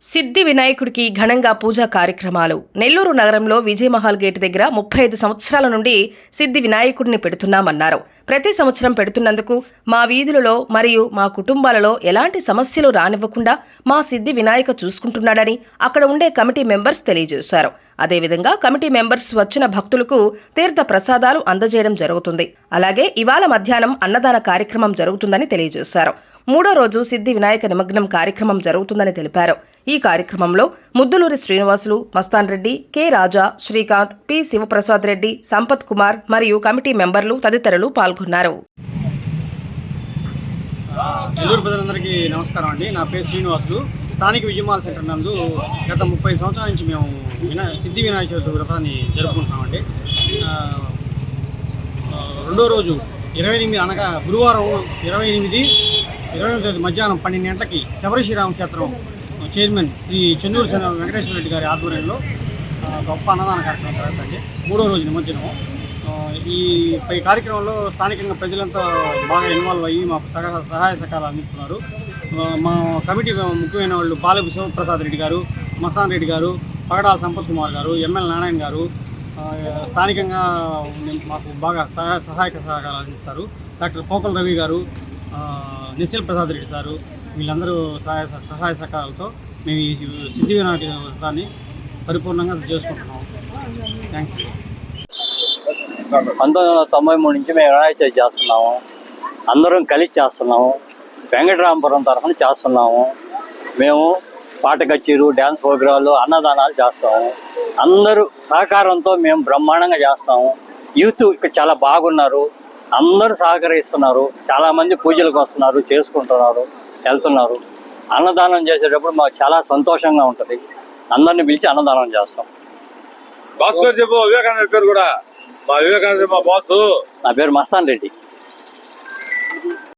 సిద్ధి వినాయకుడికి ఘనంగా పూజా కార్యక్రమాలు. నెల్లూరు నగరంలో విజయమహల్ గేట్ దగ్గర 35 సంవత్సరాల నుండి సిద్ధి వినాయకుడిని పెడుతున్నామన్నారు. ప్రతి సంవత్సరం పెడుతున్నందుకు మా వీధులలో మరియు మా కుటుంబాలలో ఎలాంటి సమస్యలు రానివ్వకుండా మా సిద్ధి వినాయక చూసుకుంటున్నాడని అక్కడ ఉండే కమిటీ మెంబర్స్ తెలియజేశారు. అదేవిధంగా కమిటీ మెంబర్స్ వచ్చిన భక్తులకు తీర్థ ప్రసాదాలు అందజేయడం జరుగుతుంది. అలాగే ఇవాళ మధ్యాహ్నం అన్నదాన కార్యక్రమం జరుగుతుందని తెలియజేశారు. 3వ రోజు సిద్ధి వినాయక నిమగ్నం కార్యక్రమం జరుగుతుందని తెలిపారు. ఈ కార్యక్రమంలో ముద్దులూరి శ్రీనివాసులు, మస్తాన్ రెడ్డి, కె రాజా, శ్రీకాంత్, పి శివప్రసాద్ రెడ్డి, సంపత్ కుమార్ మరియు కమిటీ మెంబర్లు తదితరులు పాల్గొన్నారు. నెల్లూరు ప్రజలందరికీ నమస్కారం అండి. నా పేరు శ్రీనివాసులు. స్థానిక విజయమాల్ సెంటర్ నందు గత 30 సంవత్సరాల నుంచి మేము సిద్ధి వినాయక చవితి వ్రతాన్ని జరుపుకుంటున్నామండి. రెండో రోజు 28 అనగా గురువారం 28 తేదీ మధ్యాహ్నం 12 గంటలకి శబరి శ్రీరామక్షేత్రం చైర్మన్ శ్రీ చెన్నూరు వెంకటేశ్వర రెడ్డి గారి ఆధ్వర్యంలో గొప్ప అన్నదాన కార్యక్రమం జరుగుతుంది. 3వ రోజు నిమజ్జనం. ఈ కార్యక్రమంలో స్థానికంగా ప్రజలంతా బాగా ఇన్వాల్వ్ అయ్యి మాకు సహాయ సహకారాలు అందిస్తున్నారు. మా కమిటీ ముఖ్యమైన వాళ్ళు బాలపు శివప్రసాద్ రెడ్డి గారు, మస్తాన్ రెడ్డి గారు, పగడాల సంపత్ కుమార్ గారు, ఎంఎల్ నారాయణ గారు స్థానికంగా మాకు బాగా సహాయక సహకారాలు అందిస్తారు. డాక్టర్ పోకల రవి గారు, నిశ్చల్ ప్రసాద్ రెడ్డి సారు, వీళ్ళందరూ సహాయ సహకారాలతో మేము ఈ సిద్ధి వినాయక వ్రతాన్ని పరిపూర్ణంగా చేసుకుంటున్నాం. థ్యాంక్స్. 1993 నుంచి మేము వినాయక చవితి చేస్తున్నాము. అందరం కలిసి చేస్తున్నాము. వెంకటరామపురం తరఫున చేస్తున్నాము. మేము పాట కచేరీలు, డ్యాన్స్ ప్రోగ్రాలు, అన్నదానాలు చేస్తాము. అందరూ సహకారంతో మేము బ్రహ్మాండంగా చేస్తాము. యూత్ ఇక్కడ చాలా బాగున్నారు. అందరూ సహకరిస్తున్నారు. చాలామంది పూజలకు వస్తున్నారు, చేసుకుంటున్నారు, వెళ్తున్నారు. అన్నదానం చేసేటప్పుడు మాకు చాలా సంతోషంగా ఉంటుంది. అందరిని పిలిచి అన్నదానం చేస్తాం. భాస్కర్ చెప్పు. వివేకానంద పేరు కూడా మా వివేకానంద మా బాసు. నా పేరు మస్తాన్ రెడ్డి.